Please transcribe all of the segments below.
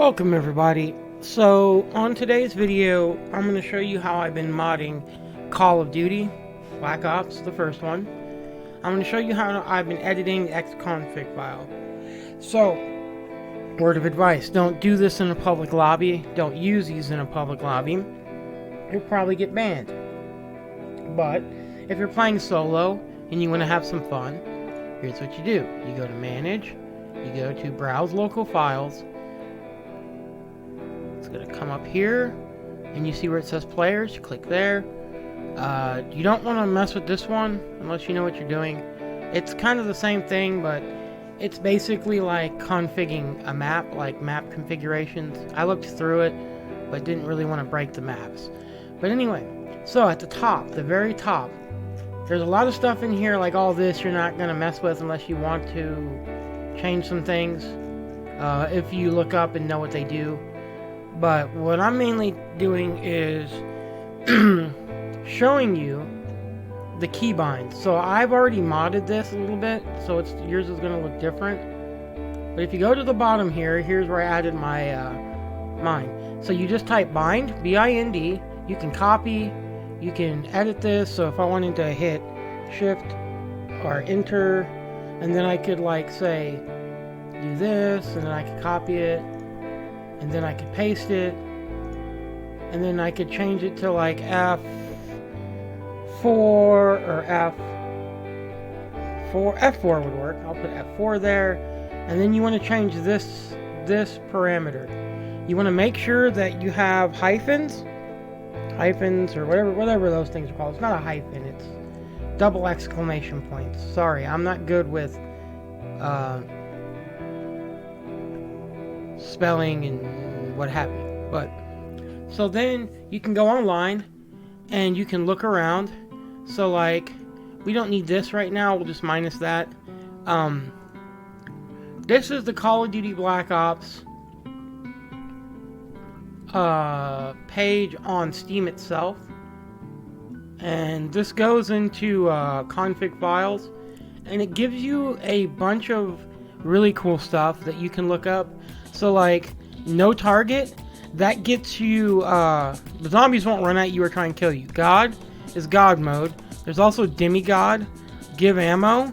Welcome everybody. So on today's video I'm going to show you how I've been modding Call of Duty Black Ops, the first one. I'm going to show you how I've been editing the xconfig file. So, word of advice, don't do this in a public lobby. Don't use these in a public lobby. You'll probably get banned. But if you're playing solo and you want to have some fun, here's what you do. You go to manage, you go to browse local files. It's going to come up here, and you see where it says players. You click there. You don't want to mess with this one unless you know what you're doing. It's kind of the same thing, but it's basically like configuring a map, like map configurations. I looked through it, but didn't really want to break the maps. But anyway, so at the top, the very top, there's a lot of stuff in here, like all this you're not going to mess with unless you want to change some things. If you look up and know what they do. But what I'm mainly doing is showing you the keybinds. So I've already modded this a little bit, so yours is going to look different. But if you go to the bottom here, here's where I added my mine. So you just type bind, B-I-N-D. You can copy, you can edit this. So if I wanted to hit shift or enter, and then I could like say do this, and then I could copy it. And then I could paste it, and then I could change it to like F4 or F4 would work. I'll put F4 there, and then you want to change this parameter. You want to make sure that you have hyphens or whatever those things are called. It's not a hyphen, it's double exclamation points. Sorry, I'm not good with spelling and what have you. But so then you can go online and you can look around. So like we don't need this right now, we'll just minus that. This is the Call of Duty Black Ops page on Steam itself, and this goes into config files, and it gives you a bunch of really cool stuff that you can look up. So like, no target, that gets you, the zombies won't run at you or try and kill you. God is God mode. There's also demigod, give ammo,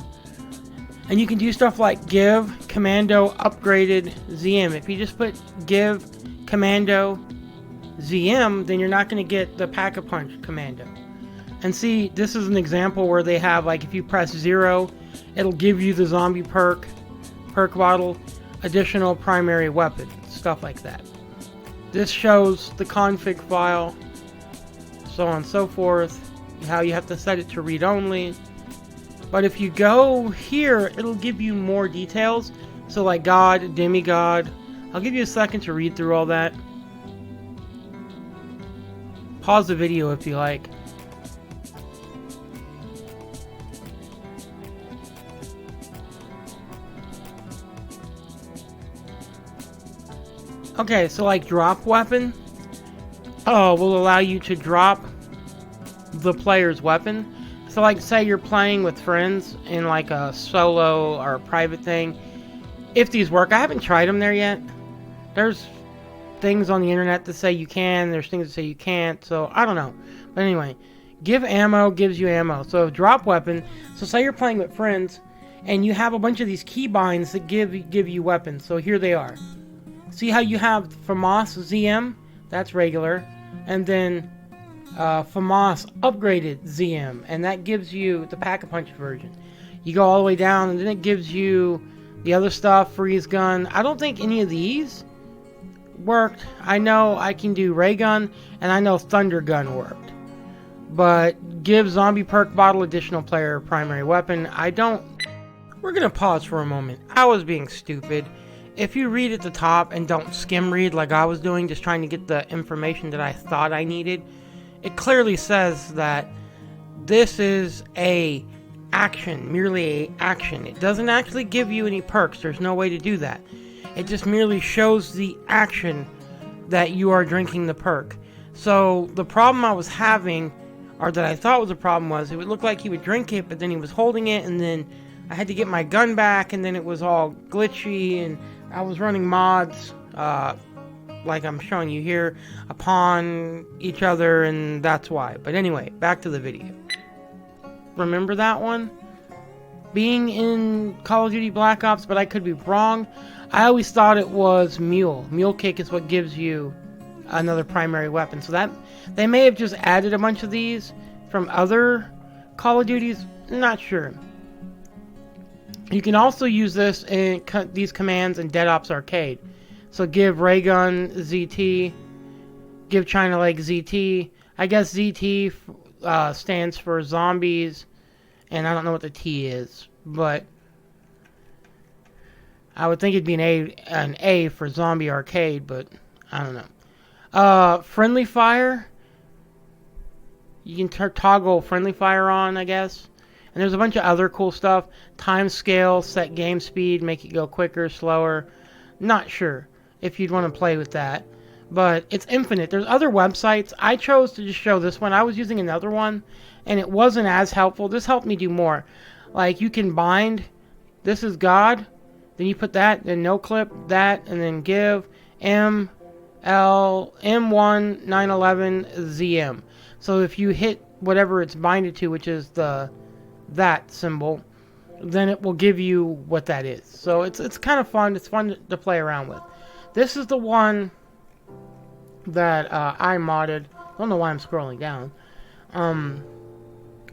and you can do stuff like give commando upgraded ZM. If you just put give commando ZM, then you're not going to get the pack-a-punch commando. And see, this is an example where they have, like, if you press 0, it'll give you the zombie perk bottle, additional primary weapon, stuff like that. This shows the config file, so on and so forth, how you have to set it to read only. But if you go here, it'll give you more details. So like God, demigod. I'll give you a second to read through all that. Pause the video if you like. Okay, so like drop weapon will allow you to drop the player's weapon. So like say you're playing with friends in like a solo or a private thing. If these work, I haven't tried them there yet. There's things on the internet that say you can, there's things that say you can't, so I don't know. But anyway, give ammo gives you ammo. So drop weapon, so say you're playing with friends and you have a bunch of these keybinds that give you weapons. So here they are. See how you have FAMAS ZM? That's regular. And then FAMAS upgraded ZM. And that gives you the pack-a-punch version. You go all the way down and then it gives you the other stuff, freeze gun. I don't think any of these worked. I know I can do ray gun and I know thunder gun worked. But give zombie perk bottle additional player primary weapon. We're going to pause for a moment. I was being stupid. If you read at the top and don't skim read like I was doing, just trying to get the information that I thought I needed, it clearly says that this is a action, merely a action. It doesn't actually give you any perks. There's no way to do that. It just merely shows the action that you are drinking the perk. So the problem I was having, or that I thought was a problem, was it would look like he would drink it, but then he was holding it, and then I had to get my gun back, and then it was all glitchy, and I was running mods like I'm showing you here, upon each other, and that's why. But anyway, back to the video. Remember that one? Being in Call of Duty Black Ops, but I could be wrong. I always thought it was Mule. Mule Kick is what gives you another primary weapon. So that they may have just added a bunch of these from other Call of Duties. Not sure. You can also use this in these commands in Dead Ops Arcade. So give Raygun ZT, give China Lake ZT. I guess ZT stands for zombies, and I don't know what the T is, but I would think it'd be an A for Zombie Arcade, but I don't know. Friendly Fire. You can toggle Friendly Fire on, I guess. And there's a bunch of other cool stuff. Time scale, set game speed, make it go quicker, slower. Not sure if you'd want to play with that. But it's infinite. There's other websites. I chose to just show this one. I was using another one, and it wasn't as helpful. This helped me do more. Like, you can bind, this is God, then you put that, then no clip, that, and then give M1 911 ZM. So if you hit whatever it's binded to, which is that symbol, then it will give you what that is. So it's kind of fun. It's fun to play around with. This is the one that I modded. I don't know why I'm scrolling down.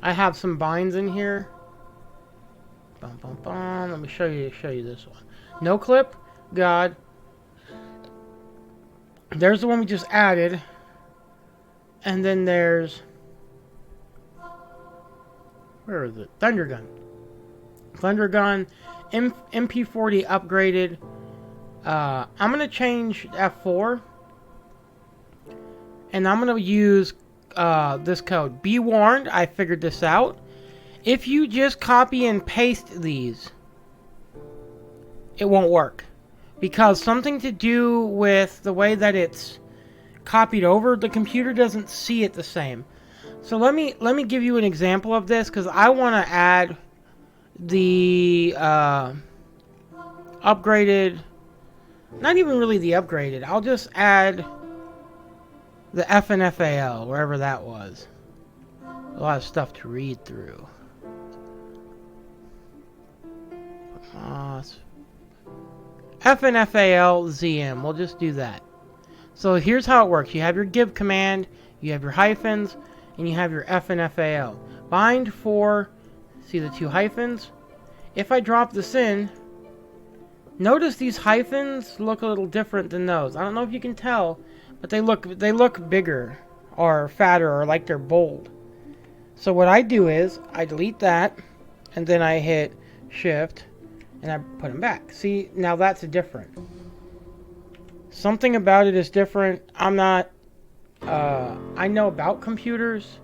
I have some binds in here. Let me show you this one. No clip, God. There's the one we just added, and then there's, where is it? Thunder Gun. MP40 upgraded. I'm gonna change F4, and I'm gonna use this code. Be warned, I figured this out. If you just copy and paste these, it won't work, because something to do with the way that it's copied over, the computer doesn't see it the same. So let me give you an example of this, because I want to add the upgraded, not even really the upgraded, I'll just add the FNFAL, wherever that was. A lot of stuff to read through. FNFAL ZM, we'll just do that. So here's how it works. You have your give command, you have your hyphens, and you have your FNFAL. Bind for, see the two hyphens? If I drop this in, notice these hyphens look a little different than those. I don't know if you can tell, but they look bigger or fatter, or like they're bold. So what I do is I delete that, and then I hit Shift, and I put them back. See, now that's different. Something about it is different. I'm not, I know about computers,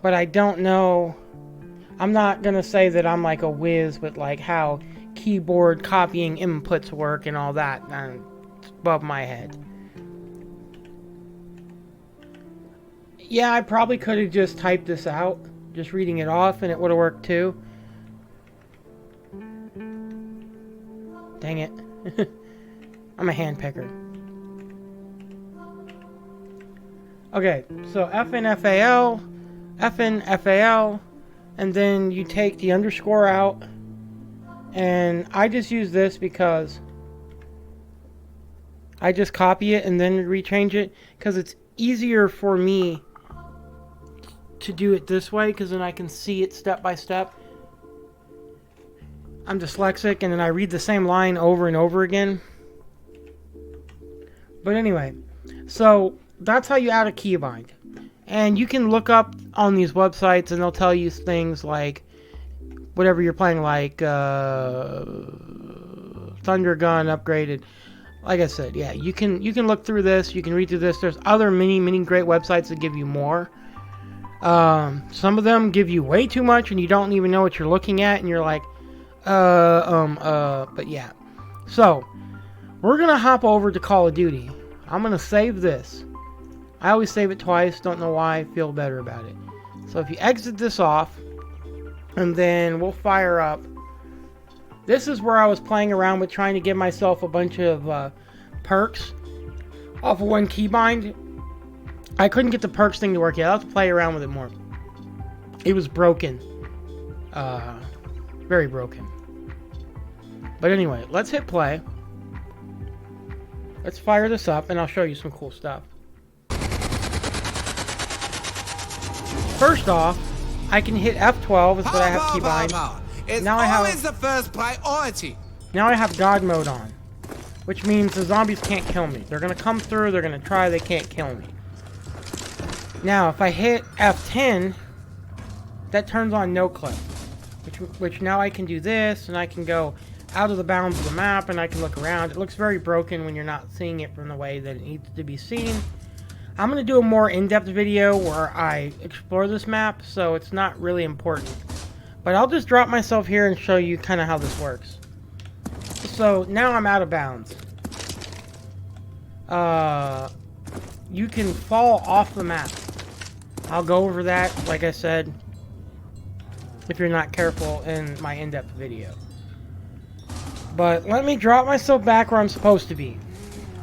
but I don't know, I'm not going to say that I'm like a whiz with like how keyboard copying inputs work and all that. It's above my head. Yeah, I probably could have just typed this out, just reading it off, and it would have worked too. Dang it. I'm a hand picker. Okay, so FNFAL, and then you take the underscore out, and I just use this because I just copy it and then rechange it, because it's easier for me to do it this way, because then I can see it step by step. I'm dyslexic, and then I read the same line over and over again. But anyway, so that's how you add a keybind. And you can look up on these websites, and they'll tell you things like whatever you're playing, like Thunder Gun upgraded. Like I said, yeah, you can look through this, you can read through this. There's other many great websites that give you more. Some of them give you way too much, and you don't even know what you're looking at, and you're like, but yeah. So, we're gonna hop over to Call of Duty. I'm gonna save this. I always save it twice, don't know why, I feel better about it. So if you exit this off, and then we'll fire up. This is where I was playing around with trying to give myself a bunch of perks. off of one keybind. I couldn't get the perks thing to work yet. I'll have to play around with it more. It was broken. Very broken. But anyway, let's hit play. Let's fire this up and I'll show you some cool stuff. First off, I can hit F12 is what I have keybind. It's now I have always the first priority. Now I have God mode on, which means the zombies can't kill me. They're gonna come through, they're gonna try, they can't kill me. Now if I hit F10, that turns on no clip, which now I can do this, and I can go out of the bounds of the map, and I can look around. It looks very broken when you're not seeing it from the way that it needs to be seen. I'm going to do a more in-depth video where I explore this map, so it's not really important. But I'll just drop myself here and show you kind of how this works. So now I'm out of bounds. You can fall off the map. I'll go over that, like I said, if you're not careful in my in-depth video. But let me drop myself back where I'm supposed to be.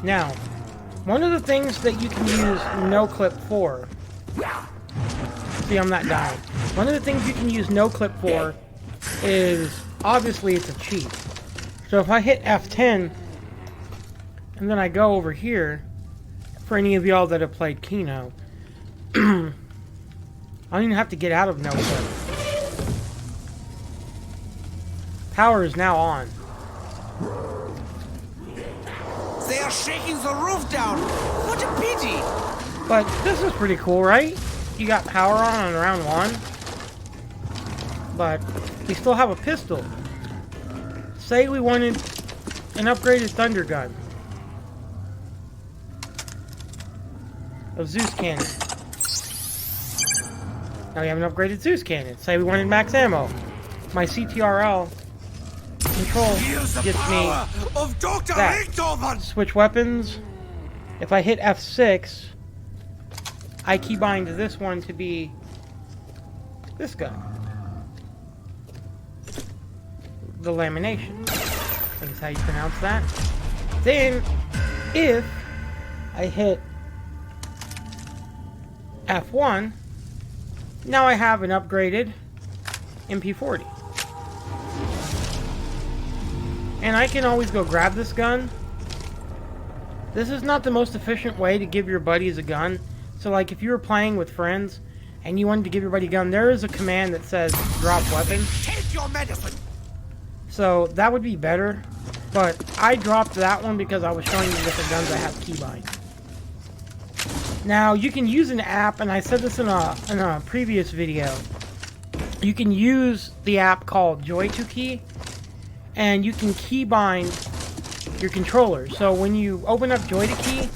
Now, one of the things that you can use no clip for... See, I'm not dying. One of the things you can use no clip for is, obviously, it's a cheat. So if I hit F10, and then I go over here, for any of y'all that have played Kino, I don't even have to get out of no clip. Power is now on. They are shaking the roof down. What a pity. But this is pretty cool, right? You got power on round 1. But we still have a pistol. Say we wanted an upgraded thunder gun. A Zeus cannon. Now we have an upgraded Zeus cannon. Say we wanted max ammo. My CTRL control gets me that. Switch weapons. If I hit F6, I keybind this one to be this gun. The lamination. I think is how you pronounce that. Then, if I hit F1, now I have an upgraded MP40. And I can always go grab this gun. This is not the most efficient way to give your buddies a gun. So like if you were playing with friends and you wanted to give your buddy a gun, there is a command that says drop weapon. Take your medicine. So that would be better. But I dropped that one because I was showing you different guns I have keybind. Now you can use an app, and I said this in a previous video. You can use the app called Joy2Key, and you can keybind your controller. So when you open up Joy2Key,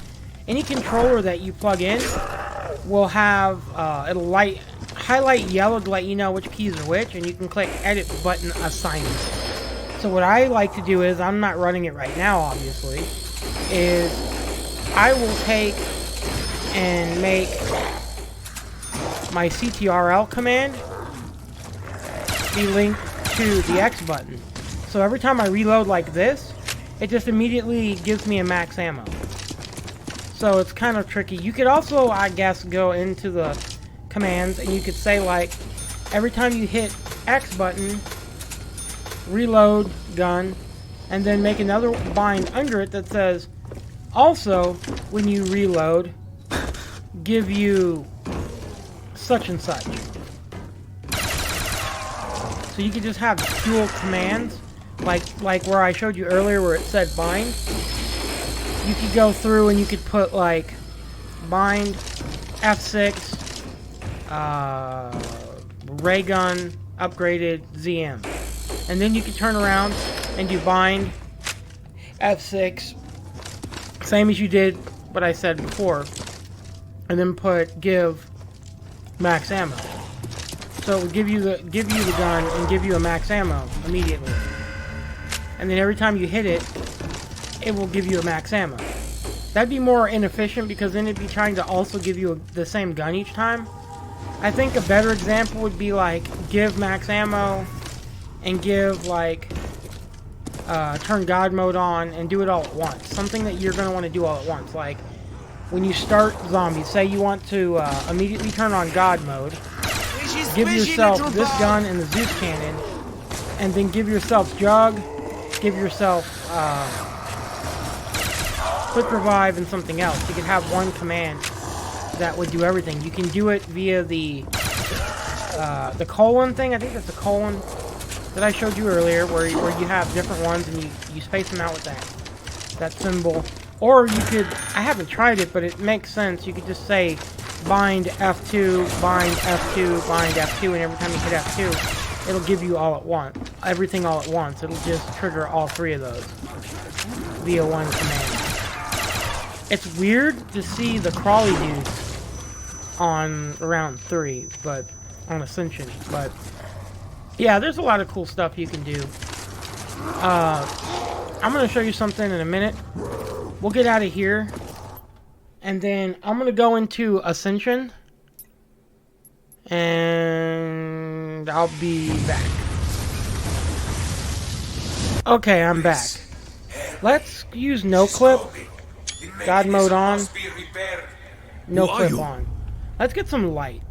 any controller that you plug in will have it'll highlight yellow to let you know which keys are which, and you can click edit button assignment. So what I like to do is, I'm not running it right now obviously, is I will take and make my CTRL command be linked to the X button. So every time I reload like this, it just immediately gives me a max ammo. So it's kind of tricky. You could also, I guess, go into the commands and you could say like, every time you hit X button, reload gun, and then make another bind under it that says, also, when you reload, give you such and such. So you could just have dual commands, like where I showed you earlier where it said bind. You could go through and you could put like bind F6 ray gun upgraded ZM, and then you could turn around and do bind F6, same as you did what I said before, and then put give max ammo. So it would give you the gun and give you a max ammo immediately. And then every time you hit it, it will give you a max ammo. That'd be more inefficient because then it'd be trying to also give you the same gun each time. I think a better example would be like give max ammo and give like turn God mode on and do it all at once. Something that you're going to want to do all at once. Like when you start zombies, say you want to immediately turn on God mode, give yourself this gun and the Zeus cannon, and then give yourself Jug, give yourself Quick Revive and something else. You could have one command that would do everything. You can do it via the colon thing. I think that's the colon that I showed you earlier, where you have different ones and you space them out with that symbol. Or you could, I haven't tried it, but it makes sense. You could just say bind F2, bind F2, bind F2, and every time you hit F2, it'll give you all at once, everything all at once. It'll just trigger all three of those via one command. It's weird to see the crawly dudes on round 3, but on Ascension. But yeah, there's a lot of cool stuff you can do. I'm gonna show you something in a minute. We'll get out of here, and then I'm gonna go into Ascension, and I'll be back. Okay, I'm back. Let's use no clip. God mode on. No clip on. Let's get some light.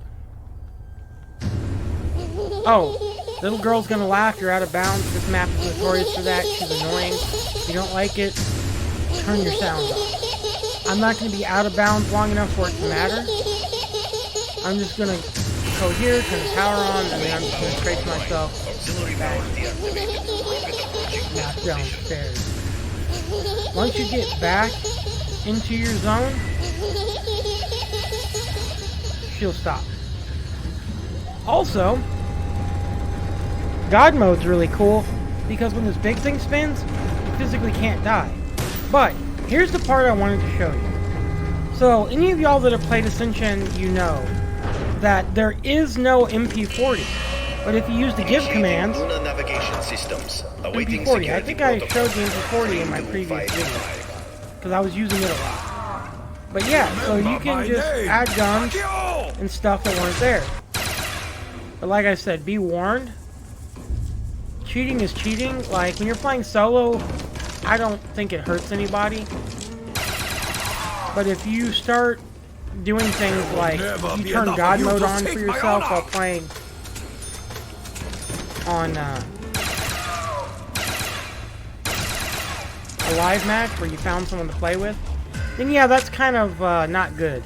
Oh, little girl's gonna laugh. You're out of bounds. This map is notorious for that. She's annoying. If you don't like it, turn your sound off. I'm not gonna be out of bounds long enough for it to matter. I'm just gonna go here, turn the power on, and then I'm just gonna trace myself back downstairs. Once you get back into your zone, she'll stop. Also, God mode's really cool because when this big thing spins, you physically can't die. But here's the part I wanted to show you. So any of y'all that have played Ascension, you know that there is no MP40. But if you use the give commands, MP40, I think I showed the MP40 in my previous video because I was using it a lot. But yeah, so you can just add guns and stuff that weren't there. But like I said, be warned. Cheating is cheating. Like, when you're playing solo, I don't think it hurts anybody. But if you start doing things like you turn God mode on for yourself while playing on a live match where you found someone to play with, then yeah, that's kind of not good.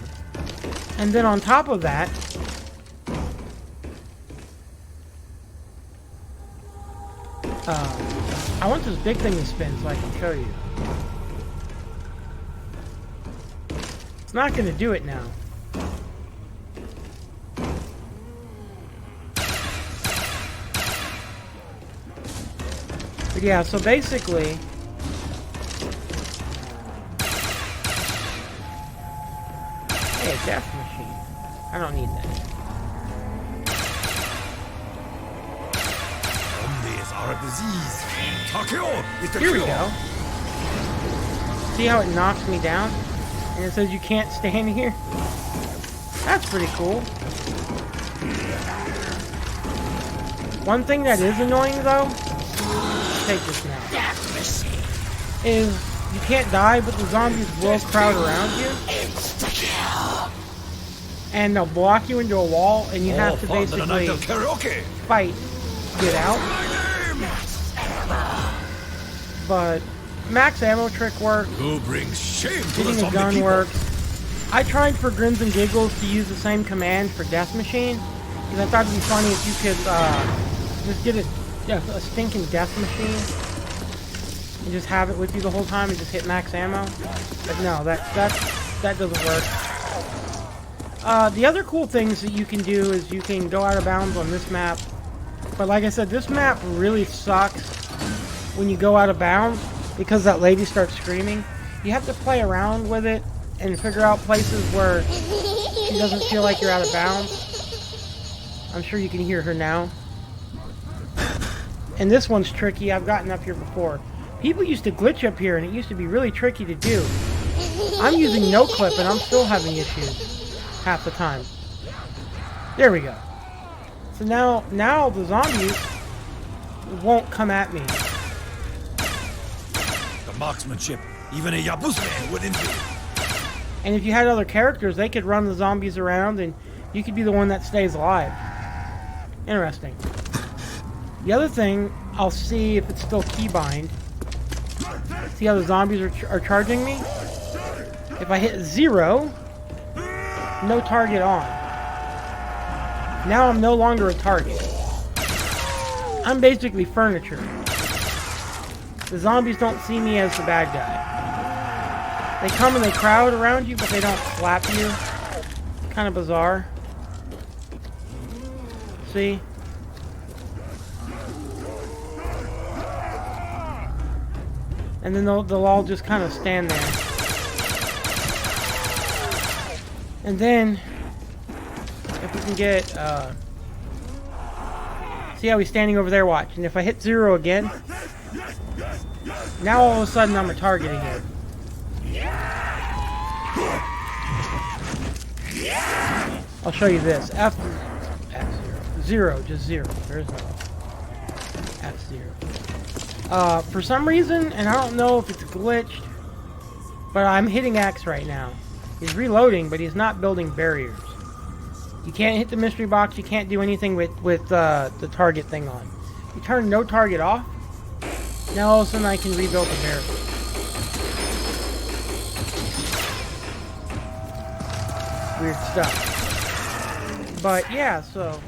And then on top of that, I want this big thing to spin so I can show you. It's not going to do it now. But yeah, so basically, hey, death machine. I don't need that. Here we go. See how it knocks me down? And it says you can't stand here? That's pretty cool. One thing that is annoying though, take this now, is you can't die, but the zombies will crowd around you. And they'll block you into a wall, and you have to basically fight to get out. But max ammo trick works. Who brings shame to Getting a gun works. I tried for grins and giggles to use the same command for Death Machine, because I thought it'd be funny if you could just get a stinking Death Machine and just have it with you the whole time and just hit max ammo. But no, that doesn't work. The other cool things that you can do is you can go out of bounds on this map. But like I said, this map really sucks when you go out of bounds because that lady starts screaming. You have to play around with it and figure out places where she doesn't feel like you're out of bounds. I'm sure you can hear her now. And this one's tricky. I've gotten up here before. People used to glitch up here and it used to be really tricky to do. I'm using no clip and I'm still having issues half the time. There we go. So now the zombies won't come at me. The marksmanship, even a Yabus man wouldn't be. And if you had other characters, they could run the zombies around and you could be the one that stays alive. Interesting. The other thing, I'll see if it's still keybind. See how the zombies are charging me? If I hit 0, no target on. Now I'm no longer a target. I'm basically furniture. The zombies don't see me as the bad guy. They come and they crowd around you, but they don't slap you. Kind of bizarre. See? And then they'll all just kind of stand there. And then, if we can get, see how he's standing over there, watch. And if I hit 0 again, now all of a sudden I'm a target again. I'll show you this. F0, just 0. There's no F0. For some reason, and I don't know if it's glitched, but I'm hitting X right now. He's reloading, but he's not building barriers. You can't hit the mystery box. You can't do anything with the target thing on. You turn no target off. Now all of a sudden I can rebuild the barrier. Weird stuff. But yeah, so